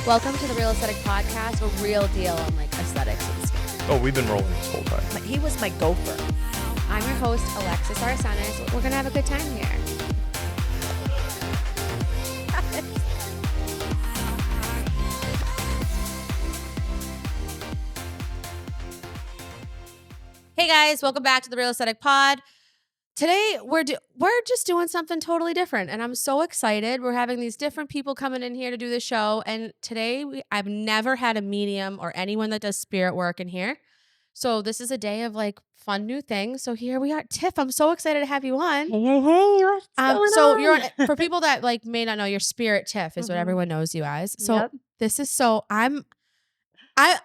Welcome to the Real Aesthetic Podcast, a real deal on like aesthetics and stuff. Oh, we've been rolling this whole time. He was my gopher. I'm your host, Alexis Arsenis. We're going to have a good time here. Hey guys, welcome back to the Real Aesthetic Pod. Today we're just doing something totally different, and I'm so excited. We're having these different people coming in here to do the show, and today I've never had a medium or anyone that does spirit work in here. So this is a day of like fun new things. So here we are. Tiff, I'm so excited to have you on. Hey, what's going so on? You're on, for people that like may not know, you're Spirit Tiff is what everyone knows you as. So this is so I'm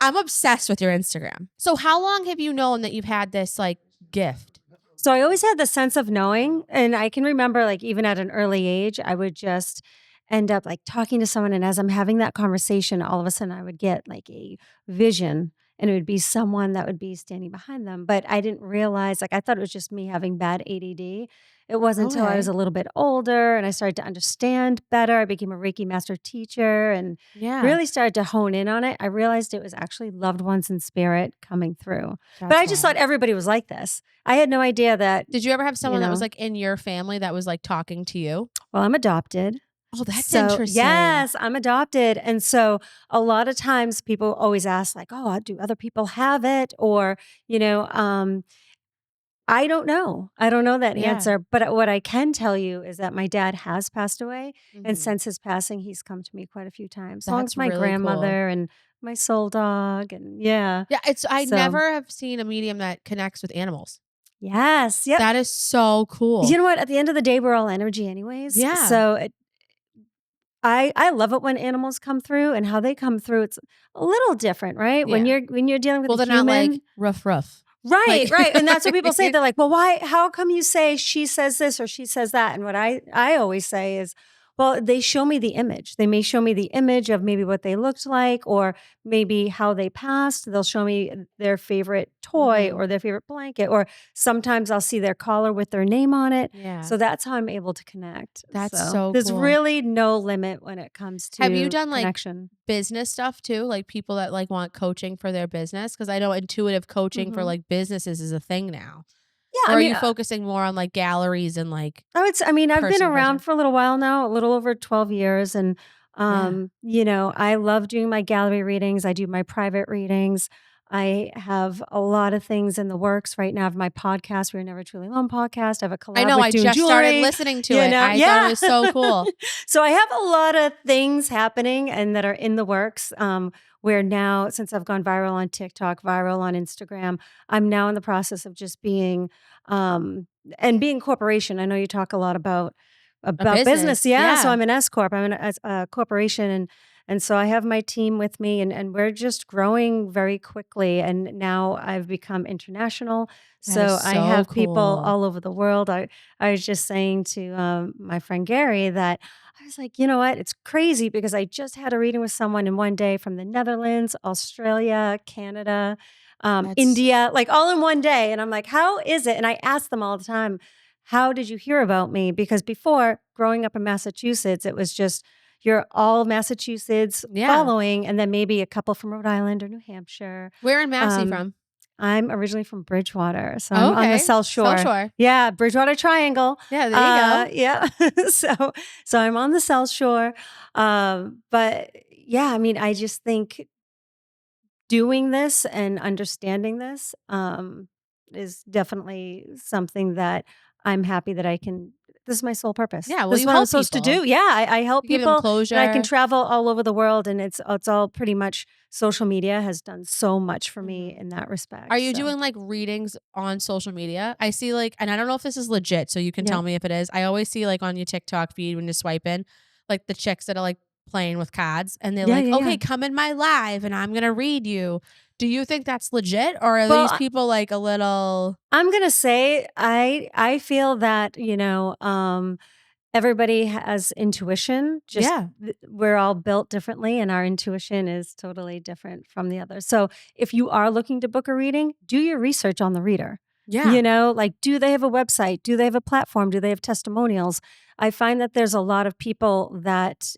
obsessed with your Instagram. So how long have you known that you've had this like gift? So I always had the sense of knowing, and I can remember like even at an early age, I would just end up like talking to someone, and as I'm having that conversation, all of a sudden I would get like a vision, and it would be someone that would be standing behind them. But I didn't realize, like I thought it was just me having bad ADD. It wasn't until I was a little bit older and I started to understand better. I became a Reiki master teacher and really started to hone in on it. I realized it was actually loved ones in spirit coming through. But I just thought everybody was like this. I had no idea that. Did you ever have someone that was like in your family that was like talking to you? Well, I'm adopted. Oh, that's interesting. Yes, I'm adopted. And so a lot of times people always ask like, oh, do other people have it? Or, I don't know. I don't know that answer. But what I can tell you is that my dad has passed away. And since his passing, he's come to me quite a few times. Along with my really grandmother and my soul dog. And yeah. Yeah. I never have seen a medium that connects with animals. Yes. Yep. That is so cool. You know what? At the end of the day, we're all energy anyways. Yeah. So I love it when animals come through, and how they come through. It's a little different, right? Yeah. When you're dealing with a they're human. not like rough. Right, right. And that's what people say. They're like, well, why, how come you say she says this or she says that? And what I always say is, well, they show me the image. They may show me the image of maybe what they looked like, or maybe how they passed. They'll show me their favorite toy or their favorite blanket, or sometimes I'll see their collar with their name on it. Yeah. So that's how I'm able to connect. That's so there's cool. really no limit when it comes to Have you done connection. Like business stuff too? Like people that like want coaching for their business? Because I know intuitive coaching for like businesses is a thing now. Yeah, or are you focusing more on like galleries and like? I've been around for a little while now, a little over 12 years. And, I love doing my gallery readings. I do my private readings. I have a lot of things in the works right now. I have my podcast, We're Never Truly Alone podcast. I have a collab I know, with I Doom just Jewelry. started listening to it. I thought it was so cool. So I have a lot of things happening and that are in the works. Where now, since I've gone viral on TikTok, viral on Instagram, I'm now in the process of just being, and being corporation. I know you talk a lot about business. Yeah. So I'm an S Corp. I'm a corporation. And so I have my team with me, and we're just growing very quickly. And now I've become international. So I have people all over the world. I was just saying to my friend Gary that I was like, you know what? It's crazy because I just had a reading with someone in one day from the Netherlands, Australia, Canada, India, like all in one day. And I'm like, how is it? And I ask them all the time, how did you hear about me? Because before, growing up in Massachusetts, it was just, you're all Massachusetts following, and then maybe a couple from Rhode Island or New Hampshire. Where in Mass are you from? I'm originally from Bridgewater, so I'm on the South Shore. South Shore. Yeah, Bridgewater Triangle. Yeah, there you go. Yeah, so I'm on the South Shore. But yeah, I just think doing this and understanding this is definitely something that I'm happy that I can. This is my sole purpose. Yeah, well, this is what I'm supposed to do. Yeah, I help give people. them closure. And I can travel all over the world, and it's all pretty much social media has done so much for me in that respect. Are you doing like readings on social media? I see like, and I don't know if this is legit, so you can tell me if it is. I always see like on your TikTok feed when you swipe in, like the chicks that are like playing with cards, and they're okay, come in my live, and I'm gonna read you. Do you think that's legit, or are these people like a little? I'm gonna say I feel that everybody has intuition. We're all built differently, and our intuition is totally different from the others. So if you are looking to book a reading, do your research on the reader. Yeah. Like, do they have a website? Do they have a platform? Do they have testimonials? I find that there's a lot of people that,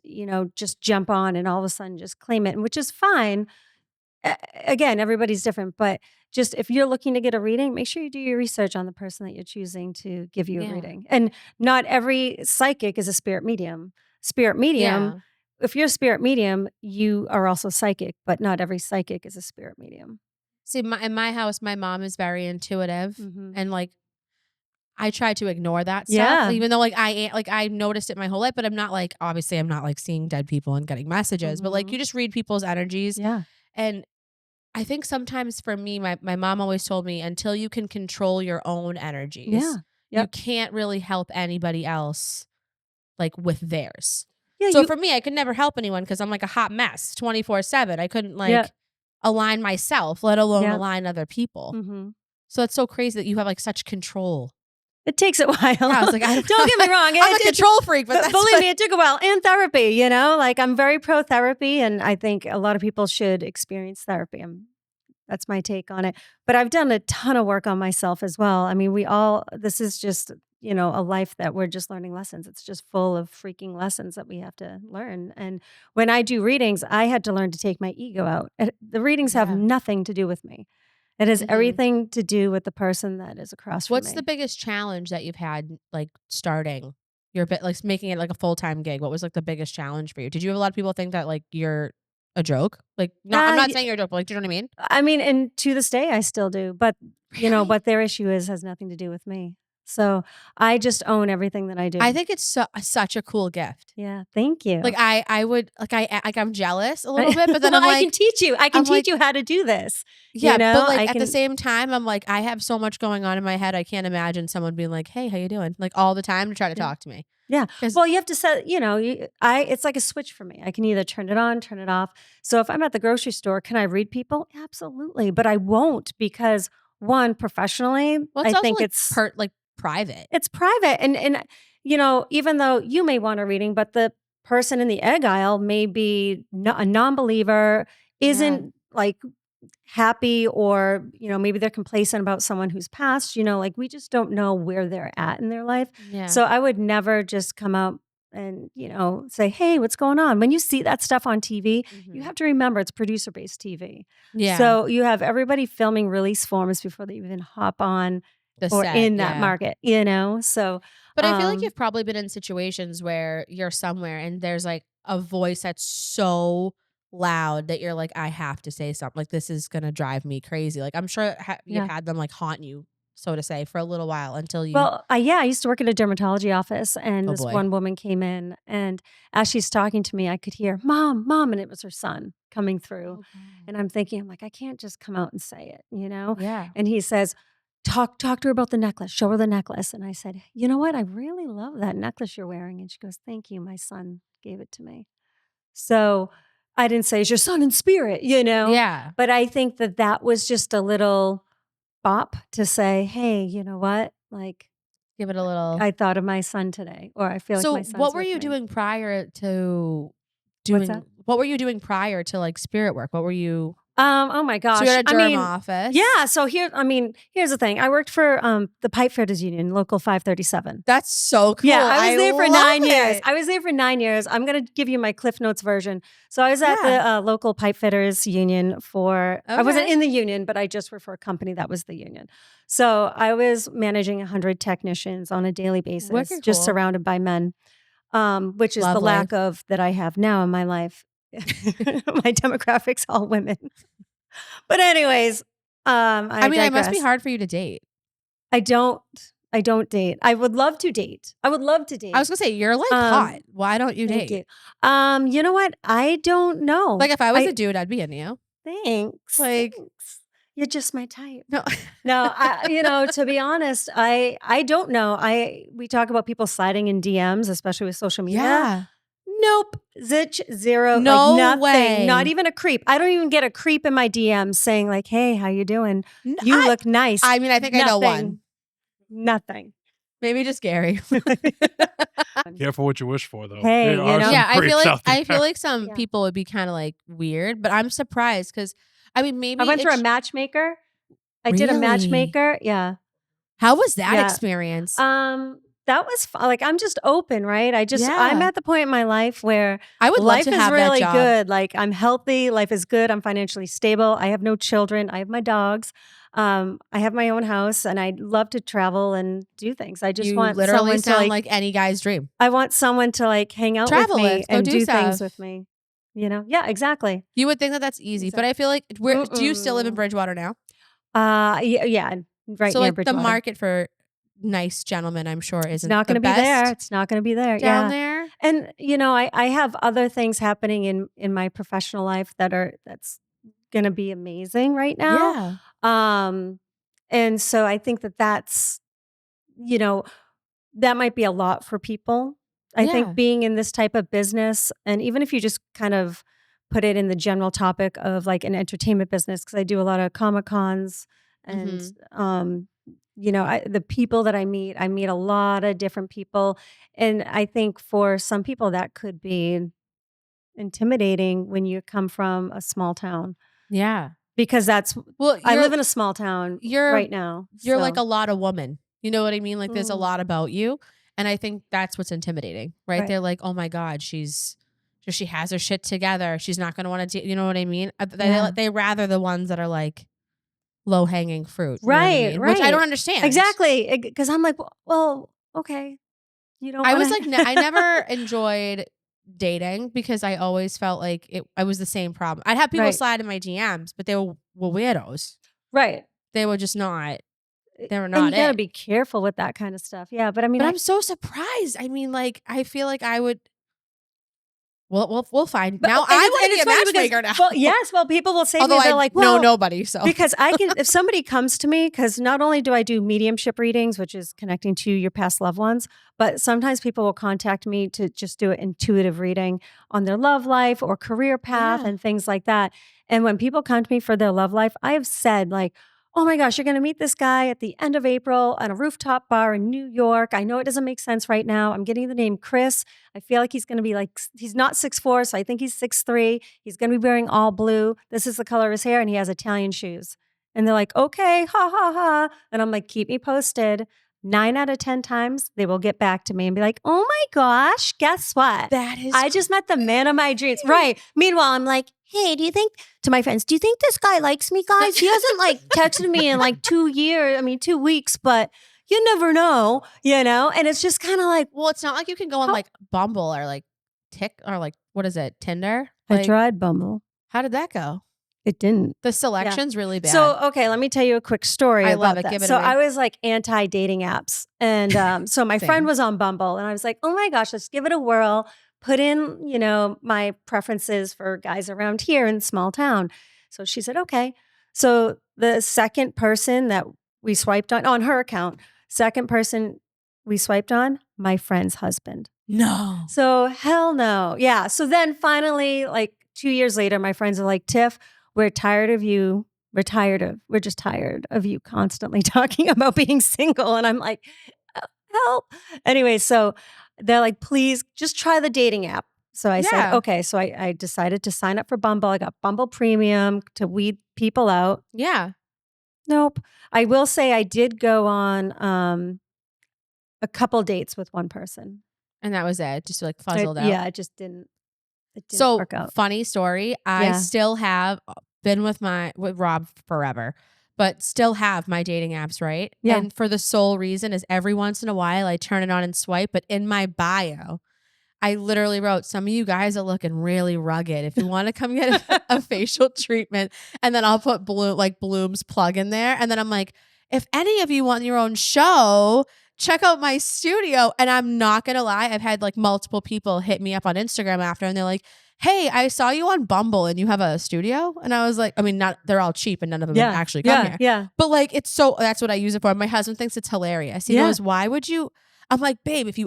just jump on and all of a sudden just claim it, and which is fine. Again, everybody's different, but just if you're looking to get a reading, make sure you do your research on the person that you're choosing to give you a Yeah. reading. And not every psychic is a spirit medium. Spirit medium, Yeah. if you're a spirit medium, you are also psychic, but not every psychic is a spirit medium. See, in my house, my mom is very intuitive, Mhm. and like I try to ignore that stuff, Yeah. even though I noticed it my whole life, but I'm not like, obviously I'm not like seeing dead people and getting messages, but like Mhm. you just read people's energies. Yeah. And I think sometimes for me, my mom always told me, until you can control your own energies, Yeah. you Yep. can't really help anybody else like with theirs. Yeah, So for me, I could never help anyone because I'm like a hot mess 24/7. I couldn't yeah. like align myself, let alone Yeah. align other people. Mhm. So it's so crazy that you have like such control. It takes a while. Yeah, I was like, I don't Don't get me wrong. I'm a control freak, but that's believe what, me, it took a while. And therapy, like I'm very pro therapy, and I think a lot of people should experience therapy. That's my take on it. But I've done a ton of work on myself as well. I mean, this is just, a life that we're just learning lessons. It's just full of freaking lessons that we have to learn. And when I do readings, I had to learn to take my ego out. The readings have yeah. nothing to do with me. It has Mhm. everything to do with the person that is across from What's the me. biggest challenge that you've had like starting your bit, like making it like a full-time gig? What was like the biggest challenge for you? Did you have a lot of people think that like you're a joke? Like, not, I'm not Y saying you're a joke, but like, do you know what I mean? I mean, and to this day, I still do, but, Really? what their issue is has nothing to do with me. So, I just own everything that I I do. think it's such a cool gift. Yeah, thank Like you. I would like I'm jealous a little bit, but then Well, I can teach you. I can I'm teach like, you how to do this. yeah, but like I at the can same time, I'm like, I have so much going on in my head. I can't imagine someone being like, "Hey, how you doing?" Like all the time to try to Yeah. talk to me. Yeah. 'Cause Well, you have to set, it's like a switch for me. I can either turn it on, turn it off. So if I'm at the grocery store, can I read people? Absolutely. But I won't because one, professionally, well, it's I also think like like private. it's private. And even though you may want a reading, but the person in the egg aisle may be a non-believer, Yeah. isn't like happy, or maybe they're complacent about someone who's passed. Like, we just don't know where they're at in their life. Yeah. So I would never just come out and say, hey, what's going on? When you see that stuff on TV, you Mhm. have to remember it's producer based TV. Yeah. So you have everybody filming release forms before they even hop on The or set, in that yeah. market. So But I feel like you've probably been in situations where you're somewhere and there's like a voice that's so loud that you're like, I have to say something. Like, this is gonna drive me crazy. Like, I'm sure you've yeah. had them like haunt you, so to say, for a little while until you. Well, I used to work in a dermatology office, and Oh this boy. one woman came in, and as she's talking to me, I could hear, "Mom, mom," and it was her son coming through. Oh god. And I'm like, I can't just come out and say it. Yeah. And he says, talk to her about the necklace, show her the necklace. And I said, you know what? I really love that necklace you're wearing. And she goes, thank you. My son gave it to me. So I didn't say, is your son in spirit? Yeah. But I think that was just a little bop to say, hey, you know what? Like, Give it a little. I thought of my son today, or I feel like So my son's what were with you me. doing prior to What's that? what were you doing prior to like spirit work? What were you Oh my So you're gosh. at a I derm mean, office. yeah. So here's the thing. I worked for the Pipe Fitters Union, Local 537. That's so cool. Yeah, I was there for love 9 years. it. I was there for 9 years. I'm going to give you my Cliff Notes version. So I was at Yeah. the local Pipe Fitters Union I wasn't Okay. in the union, but I just worked for a company that was the union. So I was managing 100 technicians on a daily basis, Wicked just cool. surrounded by men, which is the Lovely. lack of that I have now in my life. My demographics, all women. But anyways, I I mean, it must be digress. hard for you to date. I don't I don't date. I would love to date. I would love to I was date. gonna say, you're like hot. Um, Why don't you Thank date? you. You know what? I don't know. Like, if I was a dude, I'd be into you. Thanks. Like, Thanks. You're just my type. no. No, to be honest, I don't know. We talk about people sliding in DMs, especially with social media. Yeah. Nope. Zitch, zero, like No nothing. Not way. even a creep. I don't even get a creep in my DMs saying like, "Hey, how you doing? N- You I look nice." I mean, I think I know one. Nothing. Maybe just Gary. Careful what you wish for, though. Hey, There are some Yeah, creeps out there. I feel like some Yeah. people would be kind of like weird, but I'm surprised because I mean, I maybe went through a it's matchmaker. I did a really. matchmaker. Yeah. How was that Yeah. experience? That was like, I'm just open, right? I'm Yeah. at the point in my life where I would love life to is have that really job. good. Like, I'm healthy, life is good, I'm financially stable, I have no children, I have my dogs. I have my own house, and I love to travel and do things. I just You want literally someone to sound like any guy's dream. I want someone to like hang out with Travel me with, go and do do things stuff. with me. You know? Yeah, exactly. You would think that that's easy, but Exact- I feel like do you still live in Mm-mm. Bridgewater now? Yeah, right So near like the Bridgewater. market for nice gentlemen, I'm sure It's isn't not the going to be there. best It's not going to be there. down Yeah. there. And you know, I have other things happening in my professional life that's going to be amazing right now. Yeah. And so I think that's, you know, that might be a lot for people. I Yeah. think being in this type of business, and even if you just kind of put it in the general topic of like an entertainment business, because I do a lot of Comic Cons and, you know, the people that I meet a lot of different people. And I think for some people that could be intimidating when you come from a small town, Yeah. because Well, I live in a small town you're right now. you're like So, a lot of woman. You know what I mean? Like there's a lot mm, about you. And I think that's what's intimidating, right? right. They're like, oh my God, she has her shit together. She's not going to want to do, you know what I mean? Yeah. They rather the ones that are like low hanging fruit. You know what I Right, mean? Which I don't right. understand. Exactly. Because I'm like, well, okay. You don't I want was like, to. I never enjoyed dating because I always felt like I was the same problem. I'd have people Right, slide in my DMs, but they were weirdos. right. They were just not, they were And not you got to it. be careful with that kind of stuff. Yeah. But I mean, But I'm so surprised. I mean, like, I feel like I would. We'll find. Now I want to be a funny because, matchmaker now. well, yes, well, people will say to Although me, they're I like, know well, nobody, so because I can, if somebody comes to me, because not only do I do mediumship readings, which is connecting to your past loved ones, but sometimes people will contact me to just do an intuitive reading on their love life or career path yeah, and things like that. And when people come to me for their love life, I have said, like, oh my gosh, you're going to meet this guy at the end of April at a rooftop bar in New York. I know it doesn't make sense right now. I'm getting the name Chris. I feel like he's going to be like, he's not 6'4", so I think he's 6'3". He's going to be wearing all blue. This is the color of his hair, and he has Italian shoes. And they're like, okay, ha, ha, ha. And I'm like, keep me posted. 9 out of 10 times, they will get back to me and be like, oh my gosh, guess what? that is. I just met the man of my dreams. Right. Meanwhile, I'm like, hey, to my friends, do you think this guy likes me, guys? He hasn't like texted me in like 2 weeks, but you never know, you know? And it's just kind of like, Well, it's not like you can go on How- like Bumble or like Tick or like what is it, Tinder? I Like, tried Bumble. how did that go? It didn't. The selection's really bad. So, okay, let me tell you a quick story I about love it. that. Give it So to me. I was like anti-dating apps. And so my friend Same. was on Bumble and I was like, oh my gosh, let's give it a whirl. Put in, you know, my preferences for guys around here in small town. So she said, okay. So the second person that we swiped on her account, second person we swiped on, my friend's husband. No. So hell no. Yeah. So then finally, like 2 years later, my friends are like, Tiff, we're tired of you. We're just tired of you constantly talking about being single. And I'm like, help. Anyway, so they're like, please just try the dating app. So I said, Yeah. okay. So I decided to sign up for Bumble. I got Bumble Premium to weed people out. Yeah. Nope. I will say I did go on a couple dates with one person. And that was it. Just like fuzzled out. Yeah, it just didn't. It didn't So work out. funny story. I Yeah. still have been with Rob forever, but still have my dating apps, right? Yeah. And for the sole reason is every once in a while I turn it on and swipe, but in my bio, I literally wrote, some of you guys are looking really rugged. If you want to come get a facial treatment, and then I'll put Bloom's plug in there. And then I'm like, if any of you want your own show, check out my studio. And I'm not going to lie. I've had like multiple people hit me up on Instagram after, and they're like, hey, I saw you on Bumble and you have a studio. And I was like, I mean, they're all cheap and none of them have actually come here. Yeah. But like, that's what I use it for. My husband thinks it's hilarious. He goes, why would you? I'm like, babe, if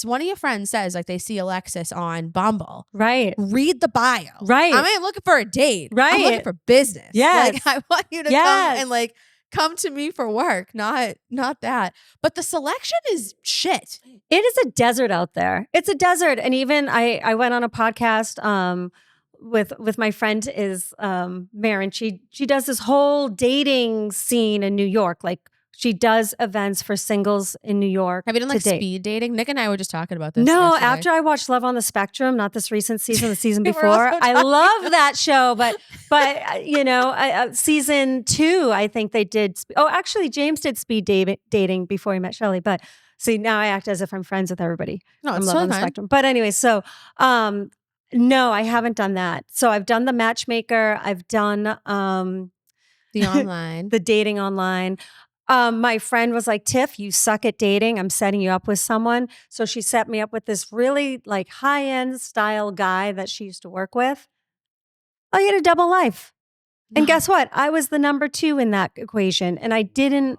one of your friends says like they see Alexis on Bumble, Right. read the bio. Right. I ain't looking for a date. I'm Right. looking for business. Yes. Like, I want you to come and like come to me for work, not that. But the selection is shit. It is a desert out there. It's a desert. And even I went on a podcast with my friend is Maren. She does this whole dating scene in New York. Like She does events for singles in New York. Have you done like to date. speed dating? Nick and I were just talking about this. No, yesterday. after I watched Love on the Spectrum, not this recent season, the season We're before. also I talking love that show, but you know, season 2, I think they did. Actually, James did speed dating before he met Shelley. But see, now I act as if I'm friends with everybody No, from it's Love totally on the fine. Spectrum. But anyway, so no, I haven't done that. So I've done the matchmaker. I've done The online. the dating online. My friend was like, Tiff, you suck at dating. I'm setting you up with someone. So she set me up with this really like high-end style guy that she used to work with. Oh, you had a double life. And guess what? I was the number 2 in that equation. And I didn't,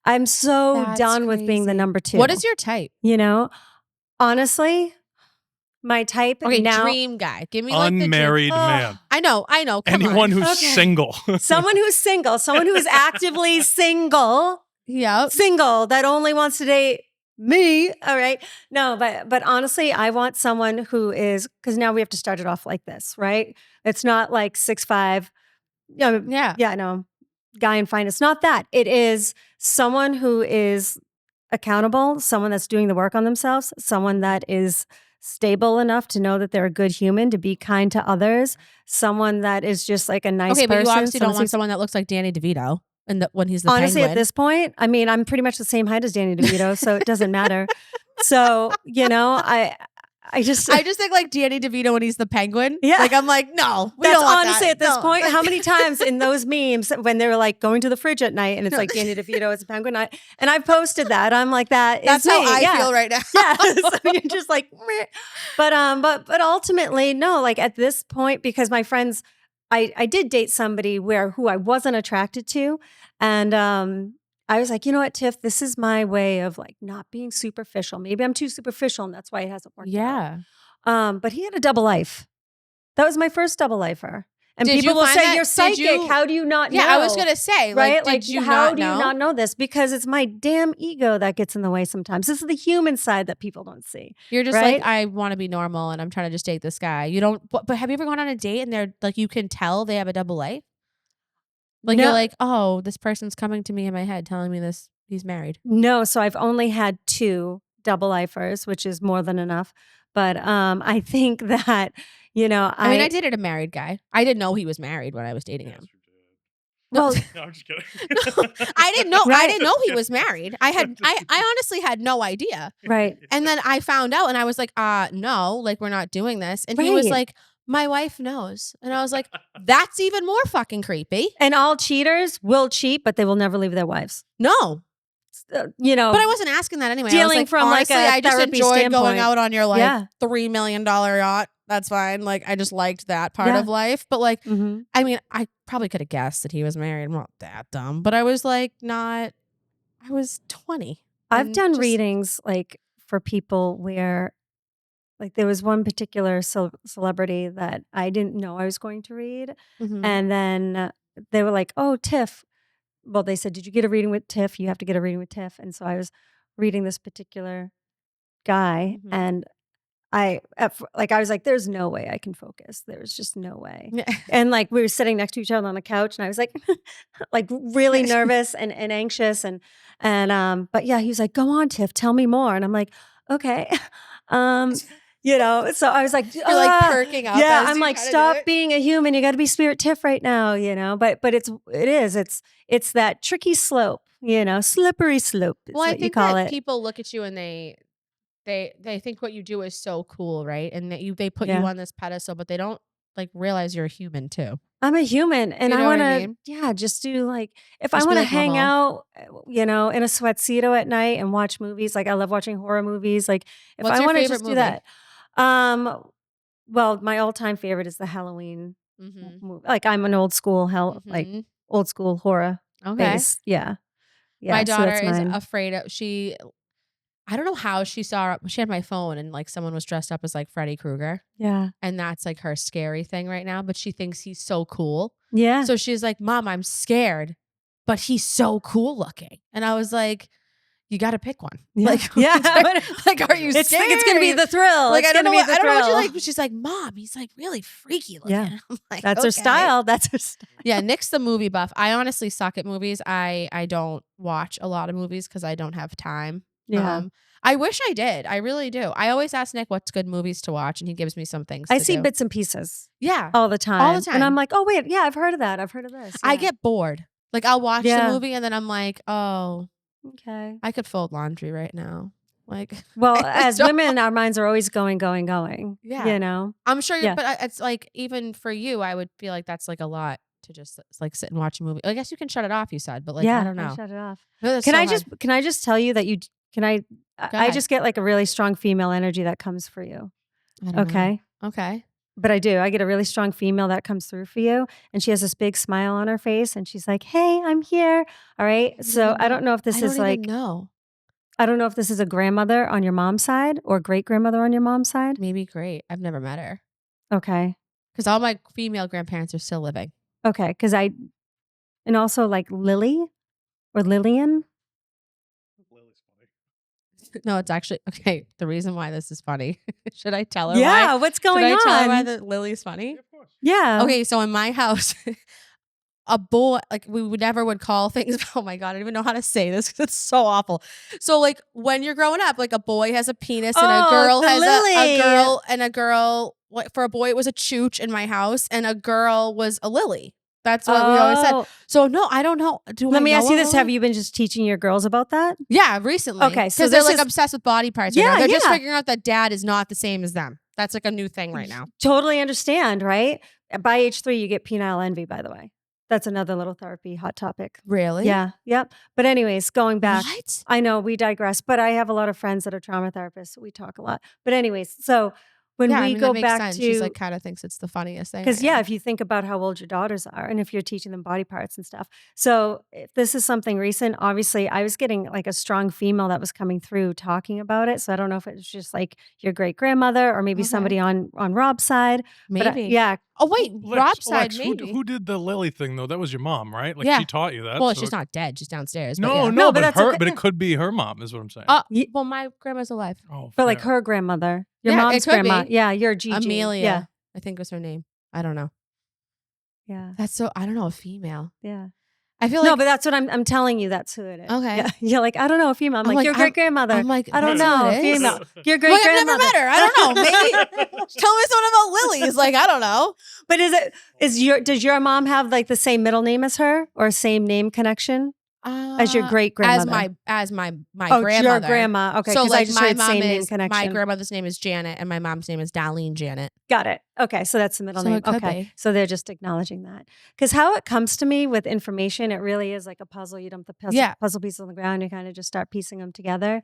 I'm so That's done with being the crazy. number 2. What is your type? You know, honestly, my type Okay, now. dream guy. Give me like Unmarried the dream. man. I know. Come Anyone on. who's Okay. single. Someone who's single, someone who is actively single. Yep. Single that only wants to date me. All right. No, but honestly, I want someone who is, because now we have to start it off like this, right? It's not like 6'5". Yeah. No, guy and fine. It's not that. It is someone who is accountable, someone that's doing the work on themselves, someone that is stable enough to know that they're a good human, to be kind to others, someone that is just like a nice Okay, person. but you obviously don't want who's- someone that looks like Danny DeVito when he's the Honestly, penguin. at this point, I mean, I'm pretty much the same height as Danny DeVito, so it doesn't matter. So, you know, I just think like Danny DeVito when he's the penguin. Yeah. Like I'm like, no, we that's don't want honestly that. at this No. point. How many times in those memes when they were like going to the fridge at night and it's like Danny DeVito as a penguin, and I posted that. I'm like, that That's is how me. I Yeah. feel right now. Yeah, so you're just like, meh. But ultimately, no. Like at this point, because my friends, I did date somebody who I wasn't attracted to, and I was like, you know what, Tiff, this is my way of like not being superficial. Maybe I'm too superficial, and that's why it hasn't worked out. Yeah. But he had a double life. That was my first double lifer. And Did people you will find say, that- you're did psychic. you- How do you not know? Yeah, I was gonna say, right? like, did you how not do you know? not know this? Because it's my damn ego that gets in the way sometimes. This is the human side that people don't see. You're just right? like, I want to be normal and I'm trying to just date this guy. You don't, but have you ever gone on a date and they're like, you can tell they have a double life? Like No. you're like, oh, this person's coming to me in my head telling me this, he's married. No, so I've only had 2 double lifers, which is more than enough. But I think that, you know, I mean, I dated a married guy. I didn't know he was married when I was dating him. well, No, I'm just kidding. I didn't know. I Right. didn't know he was married. I honestly had no idea. right. And then I found out, and I was like, no, like we're not doing this. And he was Right. like, my wife knows. And I was like, that's even more fucking creepy. And all cheaters will cheat, but they will never leave their wives. No, You know, but I wasn't asking that anyway. I was Dealing like, from, like, honestly, a I just therapy enjoyed going standpoint. out on your like Yeah. $3 million yacht. That's fine. Like I just liked that part Yeah. of life. But like, mhm. I mean, I probably could have guessed that he was married. I'm not that dumb, but I was like, not. I was 20. I've and done just- readings like for people where, like, there was one particular celebrity that I didn't know I was going to read. Mhm. And then they were like, oh, Tiff. Well, they said, did you get a reading with Tiff? You have to get a reading with Tiff. And so I was reading this particular guy. Mhm. And I was like, there's no way I can focus. There's just no way. Yeah. And like we were sitting next to each other on the couch and I was like, like really nervous and anxious. But yeah, he was like, go on, Tiff, tell me more. And I'm like, okay. You know, so I was like, You're like perking up. yeah, as I'm you like, try to do stop it. being a human. You got to be spirit tiff right now, you know. But it's that tricky slope, you know, slippery slope is Well, I what you think call that it. people look at you and they think what you do is so cool, right? And that they put you Yeah. on this pedestal, but they don't like realize you're a human too. I'm a human, and You I know what want I to, mean? yeah, just do like if Just I be, want to like, hang normal. out, you know, in a sweatsuito at night and watch movies. Like I love watching horror movies. Like if What's I your want to favorite just do movie? that, well, my all-time favorite is the Halloween Mm-hmm. movie. Like I'm an old school like old school horror Okay. base. Yeah, yeah. My so daughter that's is mine. afraid of I don't know how she saw she had my phone and like someone was dressed up as like Freddy Krueger. Yeah, And that's like her scary thing right now. But she thinks he's so cool. yeah. So she's like, Mom, I'm scared, but he's so cool looking. And I was like, you got to pick one. Yeah. Like, Yeah. like, are you scared? It's going to be the thrill. Like, It's I don't know gonna be what, the I don't know what you thrill. like, but she's like, Mom, he's like really freaky looking. Yeah. I'm like, That's her okay. style. That's her style. Yeah, Nick's the movie buff. I honestly suck at movies. I don't watch a lot of movies because I don't have time. Yeah. I wish I did. I really do. I always ask Nick what's good movies to watch, and he gives me some things I to see do. bits and pieces Yeah, all the time. all the time. And I'm like, oh, wait. Yeah, I've heard of that. I've heard of this. I Yeah. get bored. Like, I'll watch the Yeah. movie, and then I'm like, oh, Okay. I could fold laundry right now. Like, Well, I as don't- women, our minds are always going. Yeah. You know? I'm sure, Yeah. but it's like, even for you, I would feel like that's like a lot to just like sit and watch a movie. I guess you can shut it off, you said, but like, Yeah. I don't know. Shut it off. It's Can so I hard. just tell you that I ahead. just get like a really strong female energy that comes for you. I don't know. Okay. Okay. But I do. I get a really strong female that comes through for you. And she has this big smile on her face. And she's like, hey, I'm here. All right. So I don't know if this is like, no. I don't know if this is a grandmother on your mom's side or great grandmother on your mom's side. Maybe great. I've never met her Okay. because all my female grandparents are still living. Okay. Because and also like Lily or Lillian. Lily's funny. No, it's actually okay. The reason why this is funny. Should I tell her? Yeah. Why? What's going Should I on? tell her why the Lily's funny? Yeah, of course. Yeah. Okay, so in my house, a boy, like we would call things. Oh my god, I don't even know how to say this because it's so awful. So like when you're growing up, like a boy has a penis and a Oh, girl the has lily. a girl and a girl. Like for a boy, it was a chooch in my house, and a girl was a lily. That's what we always said. Oh. So no, I don't know. Let me ask you this: Lily? have you been just teaching your girls about that? Yeah, recently. Okay, so because they're this like is- obsessed with body parts. Right Yeah, now. They're just yeah. figuring out that dad is not the same as them. That's like a new thing right now. Totally understand, right? By age 3, you get penile envy, by the way. That's another little therapy hot topic. Really? Yeah. Yep. But anyways, going back, What? I know we digress, but I have a lot of friends that are trauma therapists. So we talk a lot. But anyways, so when Yeah, we I mean, go that makes back sense. to, She's like kind of thinks it's the funniest thing. because right yeah, now. if you think about how old your daughters are and if you're teaching them body parts and stuff. So if this is something recent, obviously I was getting like a strong female that was coming through talking about it. So I don't know if it was just like your great grandmother or maybe Okay. somebody on Rob's side. But Maybe. yeah. Oh wait, Rob's side Lex, maybe. who did the Lily thing though? That was your mom, right? Like Yeah. she taught you that. Well, so she's not dead. She's downstairs. No, but yeah. no, No, but but that's her, okay. but it could be her mom, is what I'm saying. Well, my grandma's alive. Oh, But like fair. her grandmother, your Yeah, it mom's could grandma. be. Yeah, your Gigi. Amelia, Yeah. I think was her name. I don't know. Yeah. That's so. I don't know a female. Yeah. I feel No, like but that's what I'm telling you. That's who it is. Okay. Yeah. You're like, I don't know, a female. I'm like, your great grandmother. I'm like, I don't that's who know, it is? female. Your I'm great like, I've never grandmother. met her. I don't know. Maybe tell me something about Lily's. Like I don't know. But does your mom have like the same middle name as her or same name connection as your great grandmother? As my Oh, grandmother. your grandma. Okay. So 'cause like I just my heard mom same name is connection. my grandmother's name is Janet and my mom's name is Darlene Janet. Got it. Okay. So that's the middle So name. it could Okay. be. So they're just acknowledging that. Because how it comes to me with information, it really is like a puzzle. You dump the puzzle pieces on the ground, you kind of just start piecing them together.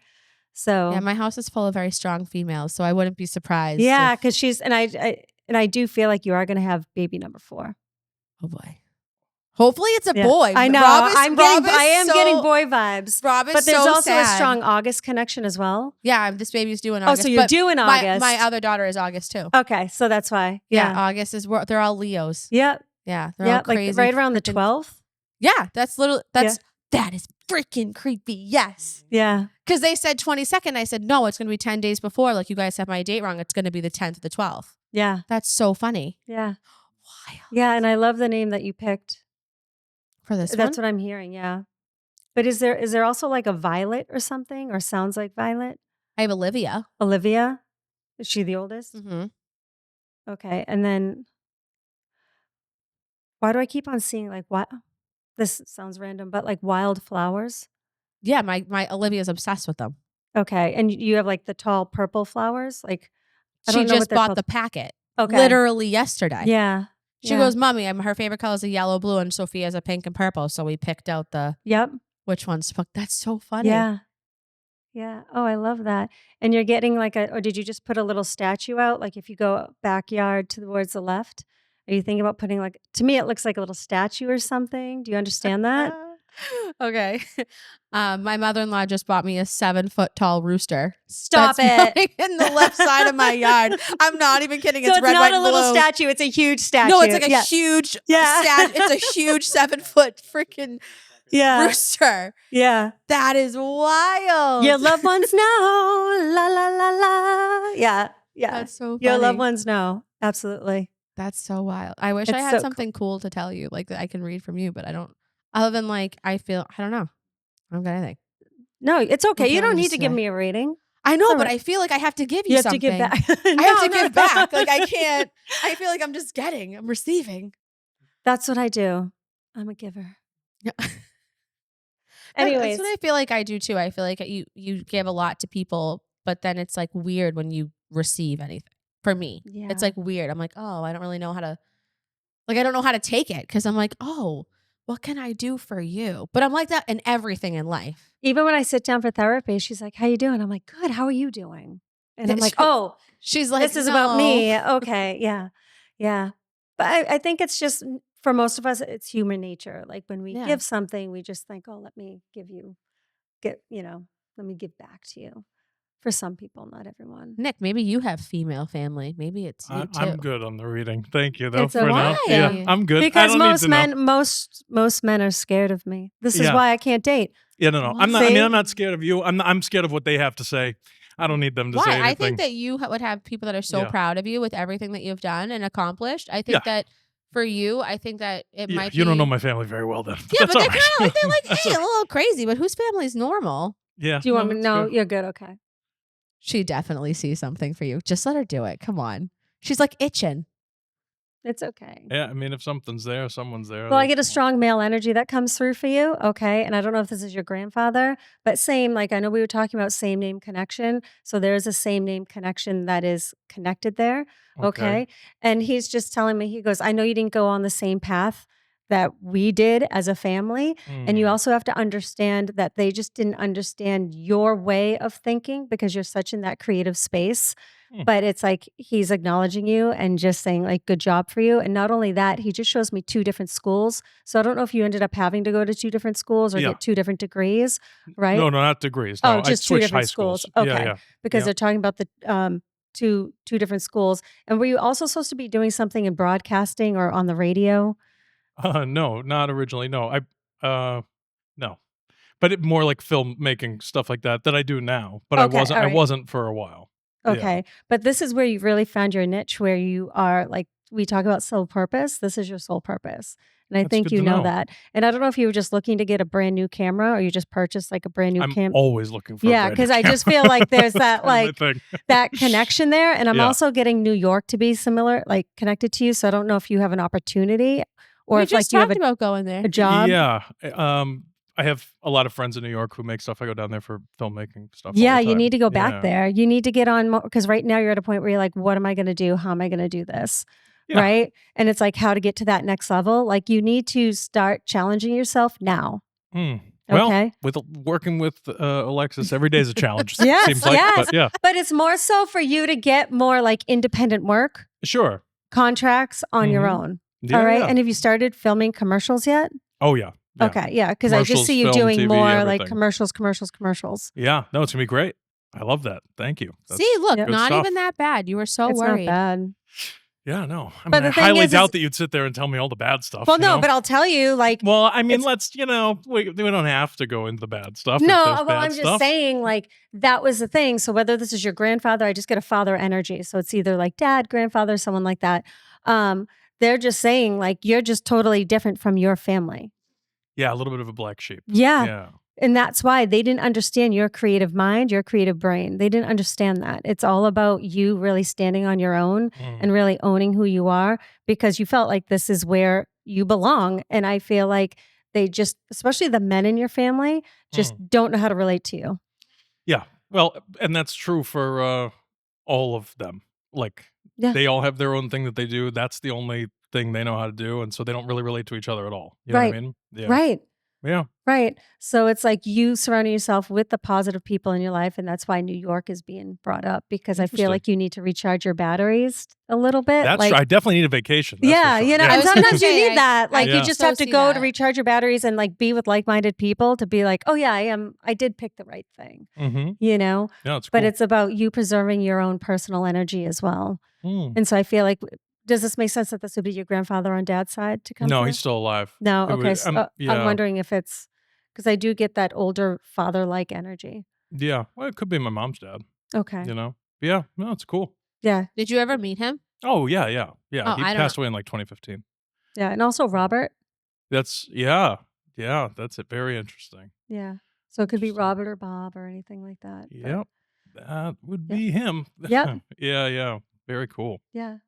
So Yeah, my house is full of very strong females, so I wouldn't be surprised. yeah, if- because she's and I do feel like you are going to have baby number 4. oh boy. Hopefully it's a Yeah. boy. I know. Rob is, I am so, getting boy vibes. Rob is But there's so also a sad. strong August connection as well. Yeah, this baby's due in Oh, August. so you're but due in my, August. My other daughter is August too. Okay, so that's why. Yeah, Yeah. August is they're all Leos. Yep. Yeah, they're all Yep. Like crazy. right around the freaking- 12th. Yeah, that is freaking creepy. Yes. Yeah. Because they said 22nd. I said, no, it's going to be 10 days before. Like, you guys have my date wrong. It's going to be the 10th or the 12th. Yeah. That's so funny. Yeah. Wild. Yeah. And I love the name that you picked. For this That's one? what I'm hearing. Yeah. But is there also like a Violet or something or sounds like Violet? I have Olivia. Olivia? Is she the oldest? Mm-hmm. Okay. And then why do I keep on seeing like what? This sounds random, but like wildflowers? Yeah, my Olivia's obsessed with them. Okay. And you have like the tall purple flowers? Like I She don't know what just they're bought called. the packet. Okay. Literally yesterday. Yeah. She Yeah. goes, Mommy, her favorite colors are yellow, blue, and Sophia's a pink and purple. So we picked out Yep. which one's. That's so funny. Yeah. Yeah. Oh, I love that. And you're getting like or did you just put a little statue out? Like if you go backyard towards the left, are you thinking about putting like, to me, it looks like a little statue or something. Do you understand that? Okay. My mother-in-law just bought me a 7-foot tall rooster. Stop That's it. in the left side of my yard. I'm not even kidding. So It's it's red, not white, a little blue. statue. It's a huge statue. No, it's like a Yeah. huge Yeah. It's a huge 7-foot freaking Yeah. Rooster. Yeah. That is wild. Your loved ones know. La, la, la, la. Yeah. Yeah. That's so Your loved funny. ones know. Absolutely. That's so wild. I wish I It's had so something cool to tell you, like that I can read from you, but I don't. Other than like, I don't know. I don't got anything. No, it's okay. You feeling don't need just to give today. me a reading. I know, All but right. I feel like I have to give You you have something. to give back. I have to give back. Like I can't. I feel like I'm just getting. I'm receiving. That's what I do. I'm a giver. Yeah. Anyways. That's what I feel like I do too. I feel like you give a lot to people, but then it's like weird when you receive anything. For me, Yeah. it's like weird. I'm like, oh, I don't really know how to. Like I don't know how to take it because I'm like, oh, what can I do for you? But I'm like that in everything in life. Even when I sit down for therapy, she's like, how you doing? I'm like, good. How are you doing? And I'm like, oh, She's like, this is about me. Okay. Yeah. Yeah. But I think it's just, for most of us, it's human nature. Like when we Yeah. give something, we just think, oh, let me give back to you. For some people, not everyone. Nick, maybe you have female family. Maybe it's you too. I'm good on the reading. Thank you, though. It's For now. Why? Yeah, I'm good. I Because don't most need to know. men, most men are scared of me. This is Yeah. why I can't date. Yeah, no. I'm not. See? I mean, I'm not scared of you. I'm scared of what they have to say. I don't need them to say Why? anything. I think that you would have people that are so Yeah. proud of you with everything that you've done and accomplished. I think that for you, I think that it might be. You don't know my family very well, then. Yeah, but they're all kind of like they're like, That's hey, all a little crazy, but whose family is normal? Yeah. Do you want me? that's No, good. you're good. Okay. She definitely sees something for you. Just let her do it. Come on. She's like itching. It's okay. Yeah, I mean, if something's there, someone's there. Well, I get a strong male energy that comes through for you. Okay. And I don't know if this is your grandfather, but same, like I know we were talking about same name connection. So there's a same name connection that is connected there. Okay. And he's just telling me, he goes, I know you didn't go on the same path that we did as a family. And you also have to understand that they just didn't understand your way of thinking because you're such in that creative space. But it's like he's acknowledging you and just saying like, good job for you. And not only that, he just shows me 2 different schools. So I don't know if you ended up having to go to 2 different schools or get 2 different degrees, right? No, not degrees. No, just I 2 switched different high schools. Okay. Yeah. Because they're talking about the two different schools. And were you also supposed to be doing something in broadcasting or on the radio? No, not originally. No, no, but more like filmmaking stuff like that I do now. But Okay, I all right. wasn't for a while. Okay. But this is where you really found your niche, where you are like, we talk about soul purpose. This is your soul purpose. And I That's think good you to know know. that. And I don't know if you were just looking to get a brand new camera or you just purchased like a brand new I'm camera. always looking for. Yeah, because I just feel like there's that like thing. that connection there. And I'm Yeah. also getting New York to be similar, like connected to you. So I don't know if you have an opportunity or we if just like you have talked about going there. a job. Yeah. I have a lot of friends in New York who make stuff. I go down there for filmmaking stuff. all Yeah, the you time. need to go Yeah. back there. You need to get on more because right now you're at a point where you're like, what am I going to do? How am I going to do this? Yeah. Right. And it's like how to get to that next level. Like you need to start challenging yourself now. Well, Okay. with working with Alexis, every day is a challenge. Yes, seems like. yes. But yeah, But it's more so for you to get more like independent work, sure. contracts on your Mhm. own. Yeah, All right. yeah. And have you started filming commercials yet? Oh yeah. Yeah. Okay. Yeah. Because I just Commercials, see you film, doing TV, more everything. like commercials. Yeah, no, it's gonna be great. I love that. Thank you. That's See, look, Yep. good not stuff. even that bad. You were so It's worried. not bad. Yeah, no. I But mean, I the thing highly is doubt that you'd sit there and tell me all the bad stuff. Well, you no, know? but I'll tell you, like, Well, I mean, it's- let's, we don't have to go into the bad stuff. if no, there's well, bad I'm just stuff. saying, like, that was the thing. So whether this is your grandfather, I just get a father energy. So it's either like dad, grandfather, someone like that. They're just saying, like, you're just totally different from your family. Yeah, a little bit of a black sheep. Yeah. Yeah. And that's why they didn't understand your creative mind, your creative brain. They didn't understand that. It's all about you really standing on your own and really owning who you are because you felt like this is where you belong. And I feel like they just, especially the men in your family, just don't know how to relate to you. Yeah. Well, and that's true for all of them. Like, Yeah. they all have their own thing that they do. That's the only thing they know how to do. And so they don't really relate to each other at all. You know what I mean? Yeah. Right. Yeah. Right. So it's like you surrounding yourself with the positive people in your life. And that's why New York is being brought up because I feel Interesting. like you need to recharge your batteries a little bit. That's like, true. I definitely need a vacation. That's yeah, for sure. you know, Yeah. and I was gonna sometimes you say, need that. Like Yeah. you just so have to see go to that. recharge your batteries and like be with like-minded people to be like, oh yeah, I did pick the right thing, Mm-hmm. you know? Yeah, it's cool. But it's about you preserving your own personal energy as well. And so I feel like, does this make sense that this would be your grandfather on dad's side to come No, through? he's still alive. No, It okay. was- So, yeah. I'm wondering if it's Because I do get that older father-like energy. Yeah. Well, it could be my mom's dad, Okay. you know? Yeah, no, it's cool. Yeah. Did you ever meet him? Oh, yeah, yeah, yeah, Oh, he I don't know. passed away in, like, 2015. Yeah, and also So, Robert. that's yeah, yeah, that's it, very interesting, Yeah. So it could be interesting. Robert or Bob or anything like that, but Yep, that would yep. be him. Yep. Yeah, yeah, very cool, Yeah.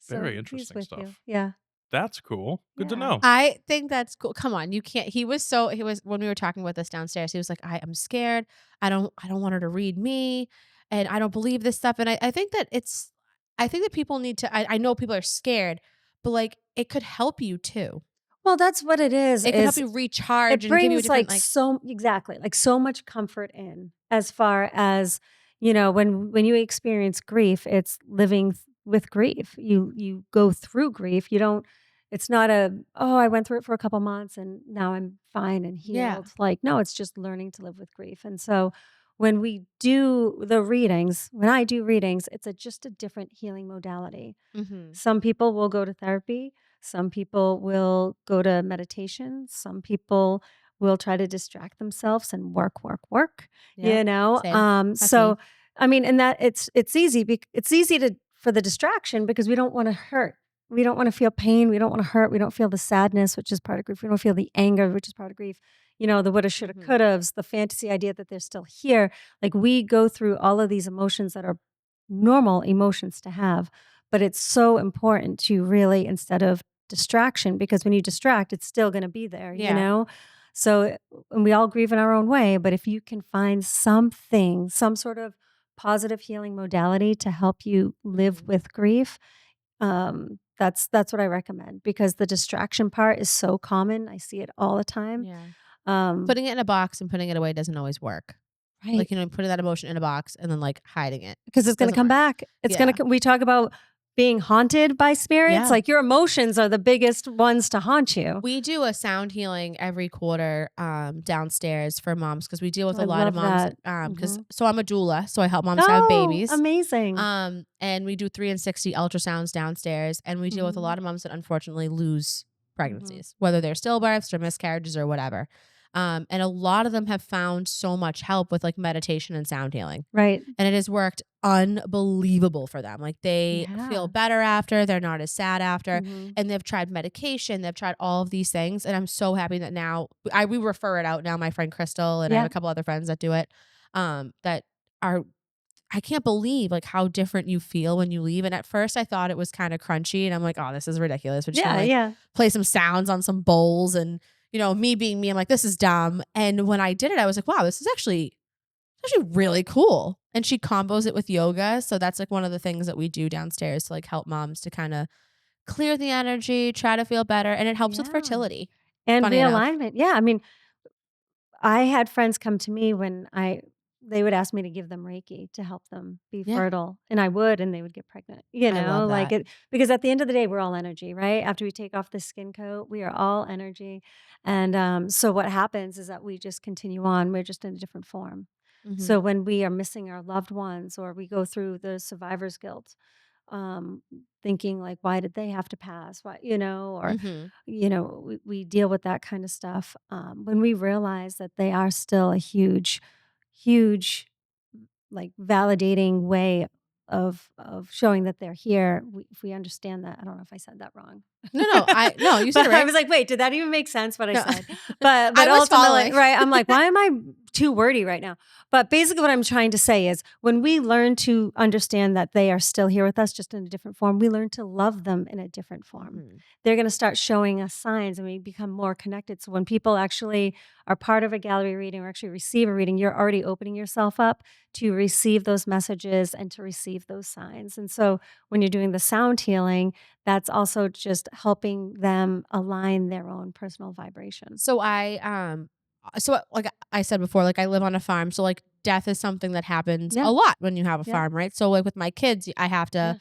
very So he's interesting with you. stuff. Yeah. That's cool, good to Yeah. know. I think that's cool. Come on, you can't. He was when we were talking about this downstairs. He was like, I am scared. I don't want her to read me, and I don't believe this stuff. And I think that I think that people need to. I know people are scared, but like it could help you too. Well, that's what it It could help is you recharge it and give you a brings different like like. so exactly, like so much comfort in as far as, when you experience grief, it's living with grief. You go through grief. You don't it's not oh, I went through it for a couple months and now I'm fine and Yeah. healed. Like, no, it's just learning to live with grief. And so when we do the readings, when I do readings, it's just a different healing modality. Mm-hmm. Some people will go to therapy. Some people will go to meditation. Some people will try to distract themselves and work, work, work. Yep. Same. That's So me. I mean, and that it's easy. It's easy to for the distraction because we don't want to hurt. We don't want to feel pain. We don't want to hurt. We don't feel the sadness, which is part of grief. We don't feel the anger, which is part of grief. The woulda, shoulda, Mm-hmm. couldas, the fantasy idea that they're still here. Like we go through all of these emotions that are normal emotions to have, but it's so important to really instead of distraction because when you distract, it's still going to be there, you Yeah. know? So, and we all grieve in our own way, but if you can find something, some sort of positive healing modality to help you live Mm-hmm. with grief, that's what I recommend because the distraction part is so common. I see it all the time. Yeah. Um, Putting it in a box and putting it away doesn't always work. right. Like, putting that emotion in a box and then like hiding it Because it's gonna doesn't come work. back. It's gonna Yeah. co we talk about being haunted by spirits, Yeah. like, your emotions are the biggest ones to haunt you. We do a sound healing every quarter downstairs for moms because we deal with I a lot of love moms that. because Mhm. so I'm a doula, so I help moms have Oh, babies. amazing. And we do 3 and 60 ultrasounds downstairs, and we deal with a Mhm, lot of moms that unfortunately lose mhm. pregnancies, whether they're stillbirths or miscarriages or whatever. And a lot of them have found so much help with like meditation and sound healing. Right. And it has worked unbelievable for them. Like they feel Yeah. better after, they're not as sad after, Mhm. and they've tried medication, they've tried all of these things, and I'm so happy that now we refer it out now. My friend Crystal and I have Yeah. a couple other friends that do it. That are I can't believe like how different you feel when you leave. And at first I thought it was kind of crunchy and I'm like, oh, this is ridiculous. We're just gonna Yeah, like yeah. play some sounds on some bowls and me being me, I'm like, this is dumb. And when I did it, I was like, wow, this is actually really cool. And she combos it with yoga. So that's like one of the things that we do downstairs to like help moms to kind of clear the energy, try to feel better. And it helps with Yeah. fertility. And Funny enough. realignment. Yeah, I mean, I had friends come to me when they would ask me to give them Reiki to help them be Yeah. fertile, and I would, and they would get pregnant, I love like that. it because at the end of the day, we're all energy, right? After we take off the skin coat, we are all energy. And so what happens is that we just continue on. We're just in a different form. Hmm. So when we are missing our loved ones or we go through the survivor's guilt, um, thinking like, why did they have to pass? Why, or, Hmm. we deal with that kind of stuff. When we realize that they are still a huge, huge, like validating way of showing that they're here. If we understand that, I don't know if I said that wrong. No, you said But it I right. was like, wait, did that even make sense what I No. said? But I was ultimately, following. right, I'm like, why am I too wordy right now? But basically what I'm trying to say is when we learn to understand that they are still here with us just in a different form, we learn to love them in a different form. Mhm. They're going to start showing us signs and we become more connected. So when people actually are part of a gallery reading or actually receive a reading, you're already opening yourself up to receive those messages and to receive those signs. And so when you're doing the sound healing, that's also just helping them align their own personal vibration. So like I said before, like I live on a farm, so like death is something that happens Yeah. a lot when you have a Yeah. farm, right? So like with my kids, I have to,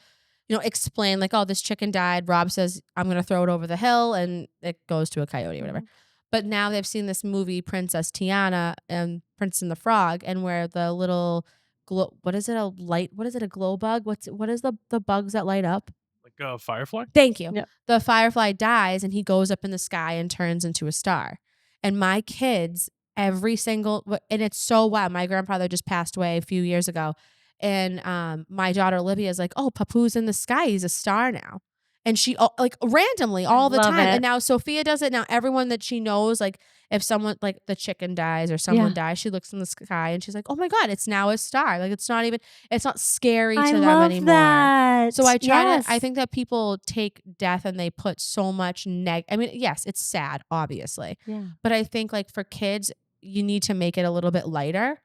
Yeah. explain like, oh, this chicken died. Rob says I'm gonna throw it over the hill, and it goes to a coyote or whatever. Mhm. But now they've seen this movie Princess Tiana and Prince and the Frog, and where the little glow, what is it? A light? What is it? A glow bug? What is the bugs that light up? Like a firefly? Thank you. Yep. The firefly dies and he goes up in the sky and turns into a star. And my kids every single, and it's so wild. My grandfather just passed away a few years ago. And my daughter Olivia is like, oh, Papu's in the sky. He's a star now. And she like randomly I all the love time. And it. now Sophia does it. Now everyone that she knows, like if someone like the chicken dies or someone dies, she looks in the sky and she's like, oh my God, it's now a star. Like it's not scary I to them love anymore. that. So I Yes. think that people take death and they put so much I mean, yes, it's sad, obviously. Yeah. But I think like for kids, you need to make it a little bit lighter.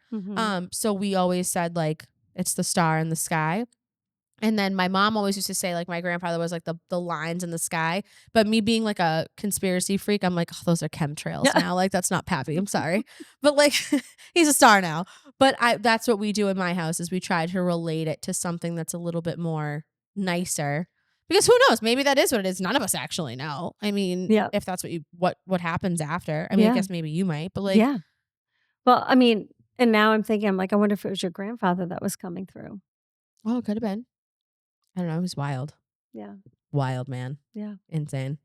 So we always said like it's the star in the sky. And then my mom always used to say like my grandfather was like the lines in the sky. But me being like a conspiracy freak, I'm like, oh, those are chemtrails now. Like that's not Pappy. I'm sorry. But like he's a star now. But that's what we do in my house is we try to relate it to something that's a little bit more nicer. Because who knows? Maybe that is what it is. None of us actually know. I mean, Yeah. if that's what happens after. I mean, I guess maybe you might, but like, Yeah. Well, I mean, and now I'm thinking, I'm like, I wonder if it was your grandfather that was coming through. oh, it could have been. I don't know. He was wild. Yeah. Wild man. Yeah. Insane.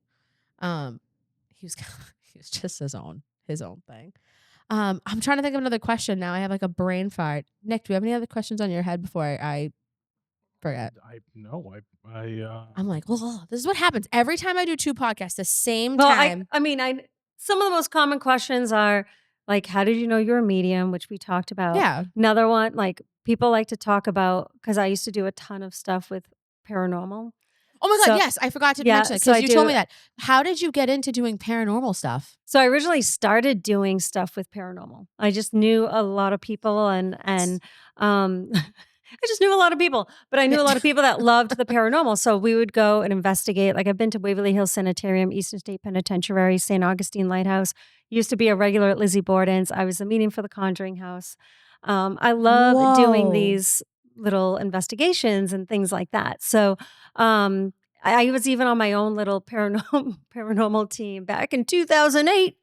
He was he was just his own thing. I'm trying to think of another question now. I have like a brain fart. Nick, do you have any other questions on your head before I forget? I'm like, oh, this is what happens every time I do 2 podcasts the same Well, time. I mean, some of the most common questions are like, how did you know you're a medium, which we talked about. Yeah. Another one, like people like to talk about, because I used to do a ton of stuff with paranormal. Oh my God, So- yes, I forgot to yeah, mention it so because I you told me do- that. How did you get into doing paranormal stuff? So I originally started doing stuff with paranormal. I just knew a lot of people and I just knew a lot of people, but I knew a lot of people that loved the paranormal. So we would go and investigate. Like I've been to Waverly Hills Sanitarium, Eastern State Penitentiary, St. Augustine Lighthouse. Used to be a regular at Lizzie Borden's. I was the medium for the Conjuring House. I love doing Whoa. these little investigations and things like that. So I was even on my own little paranormal team back in 2008.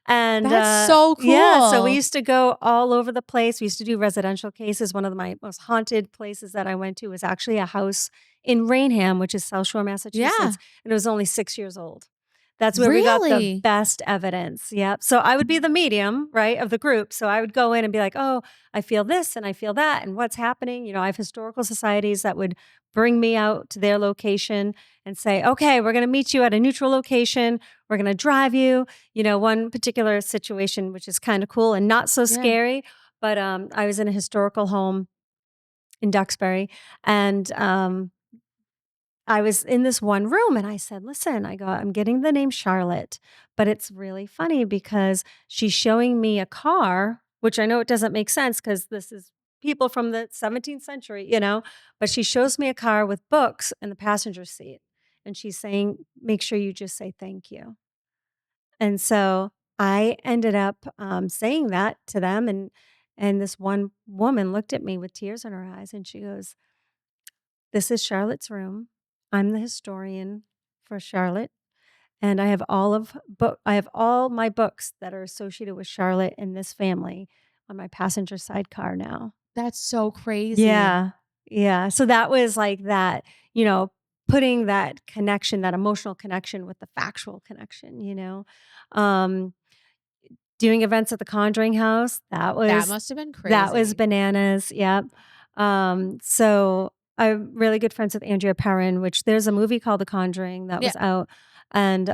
And That's so yeah, so we cool. used to go all over the place. We used to do residential cases. One of my most haunted places that I went to was actually a house in Rainham, which is South Shore, Massachusetts. Yeah. And it was only 6 years old. That's where we got the Really? best evidence. Yep. So I would be the medium, right, of the group. So I would go in and be like, oh, I feel this and I feel that and what's happening. You know, I have historical societies that would bring me out to their location and say, okay, we're going to meet you at a neutral location. We're going to drive you. You know, one particular situation, which is kind of cool and not so scary, but I was in a historical home in Duxbury and I was in this one room and I said, listen, I'm getting the name Charlotte, but it's really funny because she's showing me a car, which I know it doesn't make sense because this is people from the 17th century, you know, but she shows me a car with books in the passenger seat. And she's saying, make sure you just say thank you. And so I ended up saying that to them. And this one woman looked at me with tears in her eyes and she goes, this is Charlotte's room. I'm the historian for Charlotte, and I have all my books that are associated with Charlotte and this family on my passenger side car now. That's so crazy. Yeah. Yeah. So that was like that, you know, putting that connection, that emotional connection with the factual connection, you know. Doing events at the Conjuring House, that must have been crazy. that was bananas. Yep. So I'm really good friends with Andrea Perrin, which there's a movie called The Conjuring that was out. And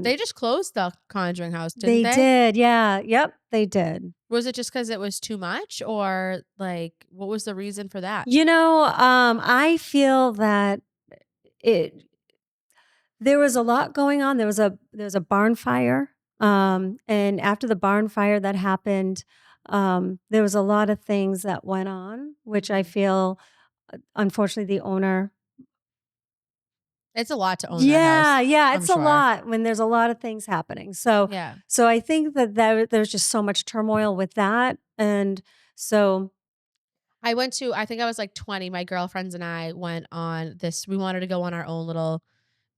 They just closed the Conjuring House, didn't they they? did. Yeah. Yep. They did. Was it just because it was too much, or like what was the reason for that? You know, I feel that there was a lot going on. There was a barn fire. And after the barn fire that happened, there was a lot of things that went on, which I feel, unfortunately, the owner. It's a lot to own that house. Yeah, I'm it's sure. a lot when there's a lot of things happening. So, Yeah. so I think that there's just so much turmoil with that, and so I think I was like 20. My girlfriends and I went on this. We wanted to go on our own little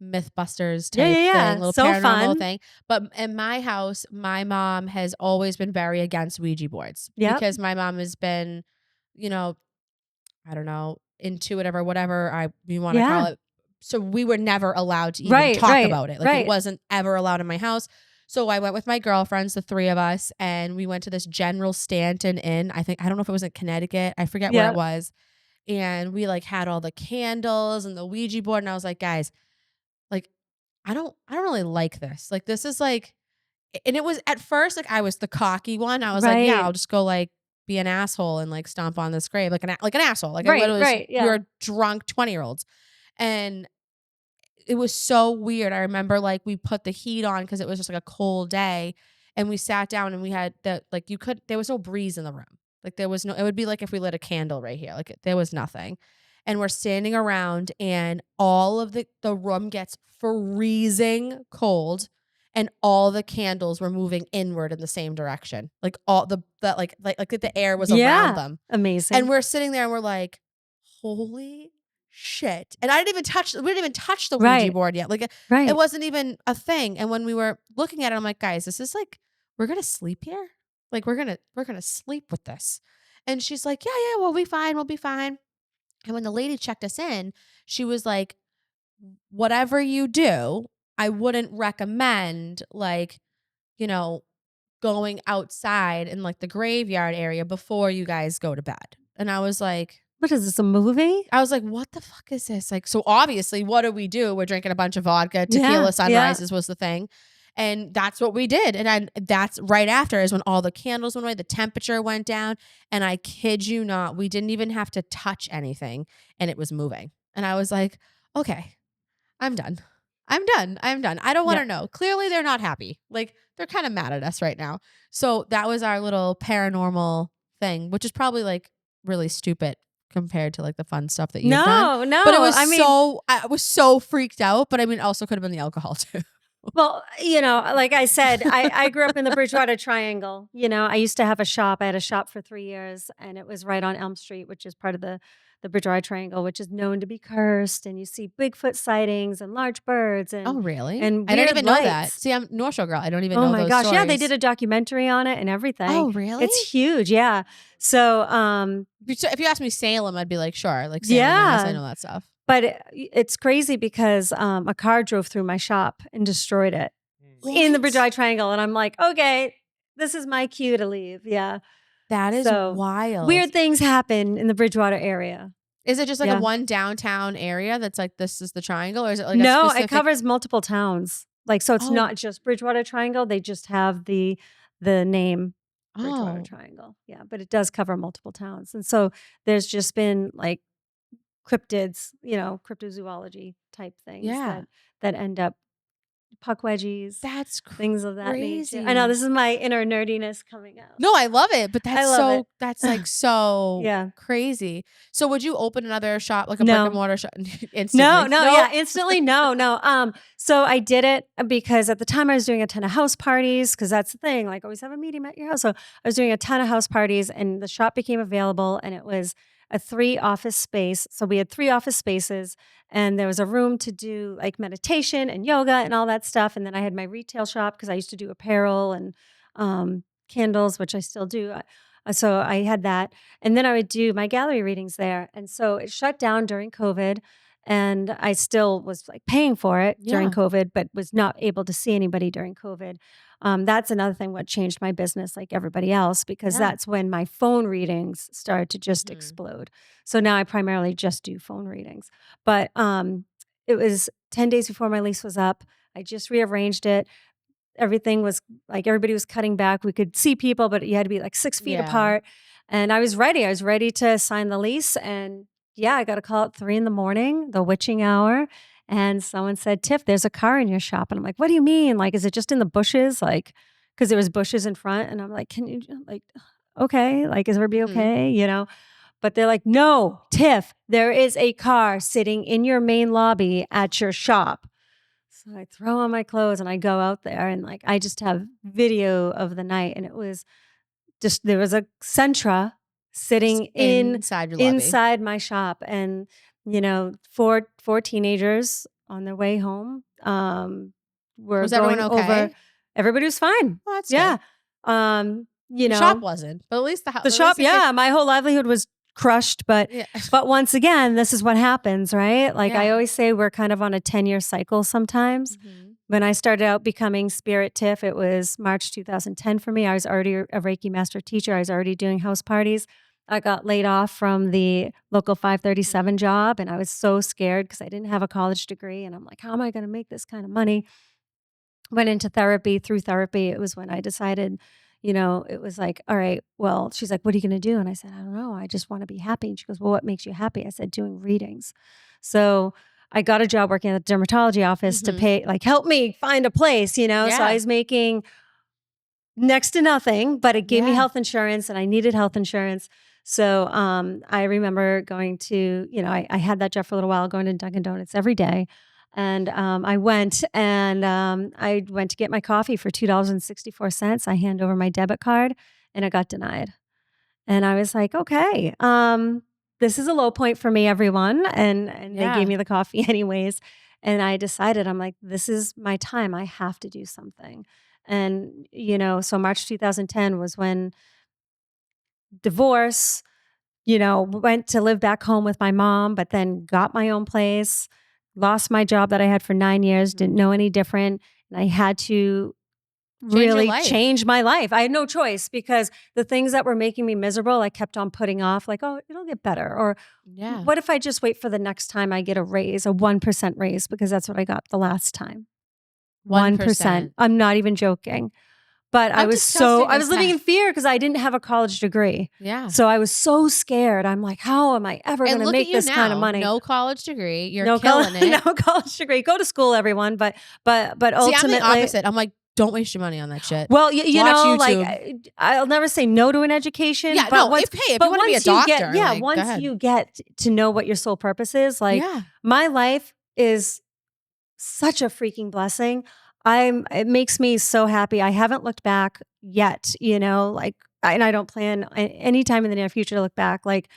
Mythbusters type thing, little so paranormal fun. thing. But in my house, my mom has always been very against Ouija boards Yep. because my mom has been, you know, I don't know, intuitive or whatever you want to call it. So we were never allowed to even talk about it. Like it wasn't ever allowed in my house. So I went with my girlfriends, the 3 of us, and we went to this General Stanton Inn. I don't know if it was in Connecticut. I forget where it Yeah. was. And we like had all the candles and the Ouija board. And I was like, guys, like, I don't really like this. Like, this is like, and it was at first, like, I was the cocky one. I was like, yeah, Right. I'll just go like be an asshole and like stomp on this grave, like an asshole. Like I Right. literally, Right. we Yeah. were drunk 20-year-olds. And it was so weird. I remember like we put the heat on because it was just like a cold day, and we sat down and we had like there was no breeze in the room. Like there was no, it would be like if we lit a candle right here. Like there was nothing. And we're standing around and all of the room gets freezing cold, and all the candles were moving inward in the same direction. Like all like the air was around Yeah. them. Amazing. And we're sitting there and we're like, holy shit. And we didn't even touch the Ouija Right. board yet. Like it Right. wasn't even a thing. And when we were looking at it, I'm like, guys, this is like, we're gonna sleep here. Like we're gonna sleep with this. And she's like, yeah, we'll be fine. We'll be fine. And when the lady checked us in, she was like, whatever you do, I wouldn't recommend like, you know, going outside in like the graveyard area before you guys go to bed. And I was like, What is this, a movie? what the fuck is this? Like, so obviously, what do? We're drinking a bunch of vodka. Yeah, Tequila yeah. sunrises was the thing. And that's what we did. And that's right after is when all the candles went away, the temperature went down. And I kid you not, we didn't even have to touch anything and it was moving. And I was like, okay, I'm done. I'm done. I don't want to know. Clearly, they're not happy. Like, they're kind of mad at us right now. So that was our little paranormal thing, which is probably like really stupid compared to like the fun stuff that you've done. No. But it was I I was so freaked out. But I mean, also could have been the alcohol too. Well, like I said, I grew up in the Bridgewater Triangle. I used to have a shop. I had a shop for 3 years, and it was right on Elm Street, which is part of the Bridgewater Triangle, which is known to be cursed. And you see Bigfoot sightings and large birds Oh, really? and I didn't weird even know that. lights. See, I'm North Shore girl. I don't even Oh know my those gosh. Yeah, they stories. did a documentary on it and everything. Oh, really? It's huge. Yeah. So, If you asked me Salem, I'd be like, sure. Like Salem, Yeah. yes, I know that stuff. but it's crazy because a car drove through my shop and destroyed it in the What? Bridgewater Triangle. And I'm like, okay, this is my cue to leave. Yeah. That is So, wild. Weird things happen in the Bridgewater area. Is it just like Yeah. a one downtown area that's like, this is the triangle? Or is it like No, a specific? it covers multiple towns. Like, so it's Oh. not just Bridgewater Triangle. They just have the name Bridgewater Oh, Triangle. Yeah, but it does cover multiple towns. And so there's just been like cryptids, cryptozoology type things yeah. that end up puck wedgies, That's things of that crazy. nature. I know this is my inner nerdiness coming out. No, I love it, but that's love it. that's like so Yeah. crazy. So would you open another shop, like a brick No. and mortar shop instantly? No, Nope. yeah, instantly, no. So I did it because at the time I was doing a ton of house parties, because that's the thing, like always have a medium at your house. So I was doing a ton of house parties, and the shop became available, and it was a 3 office space. So we had 3 office spaces, and there was a room to do like meditation and yoga and all that stuff. And then I had my retail shop because I used to do apparel and candles, which I still do. So I had that. And then I would do my gallery readings there. And so it shut down during COVID. And I still was like paying for it during Yeah. COVID, but was not able to see anybody during COVID. That's another thing what changed my business like everybody else, because Yeah. that's when my phone readings started to just Mhm. explode. So now I primarily just do phone readings. But it was 10 days before my lease was up. I just rearranged it. Everything was like everybody was cutting back. We could see people, but you had to be like 6 feet Yeah. apart. And I was ready. I was ready to sign the lease. And yeah, I got a call at 3 a.m, the witching hour. And someone said, Tiff, there's a car in your shop. And I'm like, what do you mean? Like, is it just in the bushes? Like, because there was bushes in front. And I'm like, can you like, okay, like, is everybody Mhm. okay? But they're like, no, Tiff, there is a car sitting in your main lobby at your shop. So I throw on my clothes and I go out there, and like I just have video of the night, and it was just there was a Sentra sitting Inside your lobby. inside my shop, and four teenagers on their way home were Was going everyone okay? over. Everybody was fine. Well, that's Yeah. good. The shop wasn't, but at least the shop. Yeah, my whole livelihood was crushed, but Yeah. but once again, this is what happens, right? Like I Yeah. always say, we're kind of on a 10-year cycle sometimes. Mhm. When I started out becoming spirittiff, it was March 2010 for me. I was already a Reiki master teacher. I was already doing house parties. I got laid off from the local 537 job, and I was so scared because I didn't have a college degree. And I'm like, how am I going to make this kind of money? Went into therapy. Through therapy, it was when I decided, it was like, all right, well, she's like, what are you going to do? And I said, I don't know. I just want to be happy. And she goes, well, what makes you happy? I said, doing readings. So I got a job working at the dermatology office to pay, like, help me find a place, So I Yeah. was making next to nothing, but it gave me Yeah. health insurance and I needed health insurance. So I remember going to, I had that job for a little while, going to Dunkin' Donuts every day. And I went to get my coffee for $2.64. I hand over my debit card and it got denied. And I was like, okay, this is a low point for me, everyone. And they gave Yeah. me the coffee anyways. And I decided, I'm like, this is my time. I have to do something. And, so March 2010 was when divorce, went to live back home with my mom, but then got my own place, lost my job that I had for 9 years, didn't know any different. And I had to Change your really life. change my life. I had no choice because the things that were making me miserable, I kept on putting off, like, oh, it'll get better. Or Yeah. what if I just wait for the next time I get a raise, a 1% raise, because that's what I got the last time. 1%. I'm not even joking. But I'm disgusting I as was living in heck. fear because I didn't have a college degree. Yeah. So I was so scared. I'm like, how am I ever going And to look at make you this kind of now. money? No college degree. You're No killing it. no college degree. Go to school, everyone. But See, ultimately, I'm the opposite. I'm like, don't waste your money on that shit. well, Watch like YouTube. I'll never say no to an education. Yeah, But no, once, if you but want to be a once you doctor, get, like, go once ahead. you get to know what your sole purpose is, like Yeah. my life is such a freaking blessing. It makes me so happy. I haven't looked back yet, and I don't plan anytime in the near future to look back. Like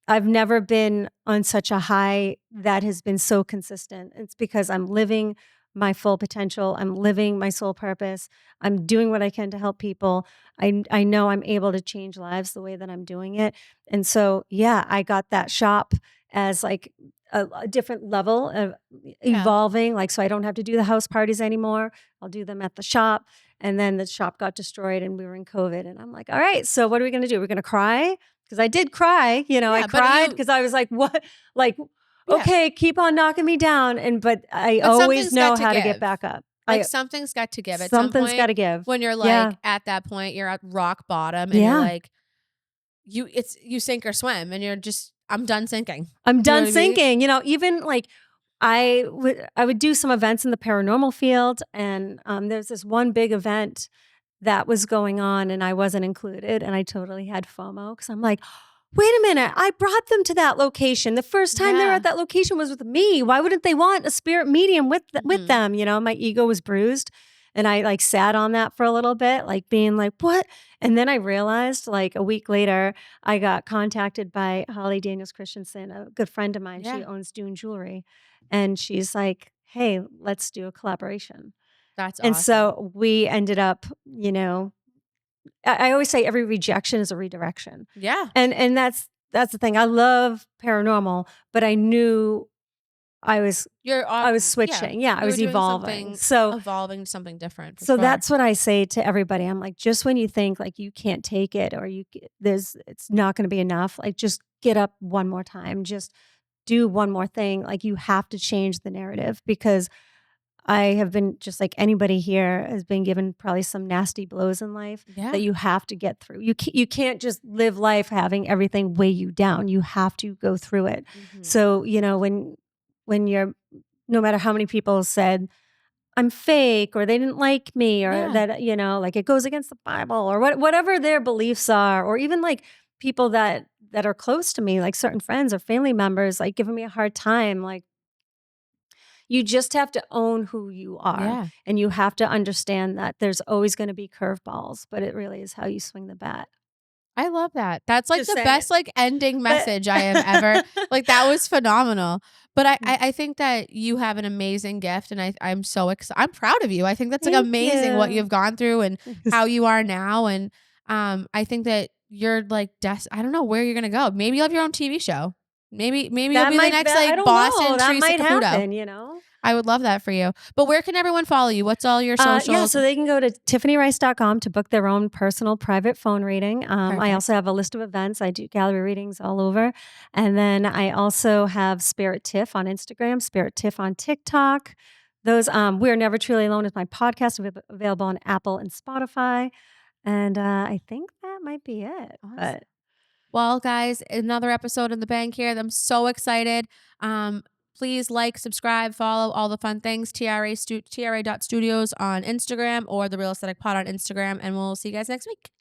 I've never been on such a high that has been so consistent. It's because I'm living my full potential. I'm living my soul purpose. I'm doing what I can to help people. I know I'm able to change lives the way that I'm doing it. And so, yeah, I got that shop as like a different level of Yeah. evolving. Like, so I don't have to do the house parties anymore. I'll do them at the shop. And then the shop got destroyed and we were in COVID. And I'm like, all right, so what are we going to do? We're going to cry? Because I did cry, I Yeah, but cried because I was like, what? Like, Yeah. okay, keep on knocking me down. But I But always something's know got to how to get give. back up. Like something's got to give at some Something's got point to give. when you're Yeah. like at that point, you're at rock bottom and you're Yeah. like, you sink or swim and you're just, I'm done sinking. I'm You know done what I mean? sinking. Even like I would do some events in the paranormal field, and there's this one big event that was going on, and I wasn't included, and I totally had FOMO because I'm like, wait a minute, I brought them to that location. The first time they were Yeah. at that location was with me. Why wouldn't they want a spirit medium with Mhm. them? My ego was bruised. And I like sat on that for a little bit, like being like, what? And then I realized like a week later, I got contacted by Holly Daniels Christensen, a good friend of mine. She Yeah. owns Dune Jewelry. And she's like, hey, let's do a collaboration. That's And awesome. so we ended up, I always say every rejection is a redirection. Yeah. And that's the thing. I love paranormal, but I knew I was switching. Yeah, I was evolving. Evolving to something different. For So sure. that's what I say to everybody. I'm like, just when you think like you can't take it or it's not going to be enough, like just get up one more time. Just do one more thing. Like you have to change the narrative because I have been just like anybody here has been given probably some nasty blows in life Yeah. that you have to get through. You can't just live life having everything weigh you down. You have to go through it. Mhm. So, when you're, no matter how many people said I'm fake or they didn't like me or Yeah. that, like it goes against the Bible or whatever their beliefs are, or even like people that are close to me, like certain friends or family members, like giving me a hard time, like, you just have to own who you are. Yeah. And you have to understand that there's always going to be curveballs, but it really is how you swing the bat. I love that. That's like Just the saying. best like ending message I have ever. Like that was phenomenal. But Mm. I think that you have an amazing gift and I'm so excited. I'm proud of you. I think that's like Thank amazing what you. you've gone through and how you are now. And I think that you're like I don't know where you're gonna go. Maybe you'll have your own TV show. Maybe you'll be the next I like don't Boston know. That Teresa might Caputo. happen, I would love that for you. But where can everyone follow you? What's all your socials? Yeah, so they can go to tiffanyrice.com to book their own personal private phone reading. I Perfect. also have a list of events. I do gallery readings all over. And then I also have Spirit Tiff on Instagram, Spirit Tiff on TikTok. Those We're Never Truly Alone is my podcast, available on Apple and Spotify. And I think that might be it. Awesome. But Well, guys, another episode in the bank here. I'm so excited. Please like, subscribe, follow all the fun things. TRA.studios on Instagram or The Real Aesthetic Pod on Instagram. And we'll see you guys next week.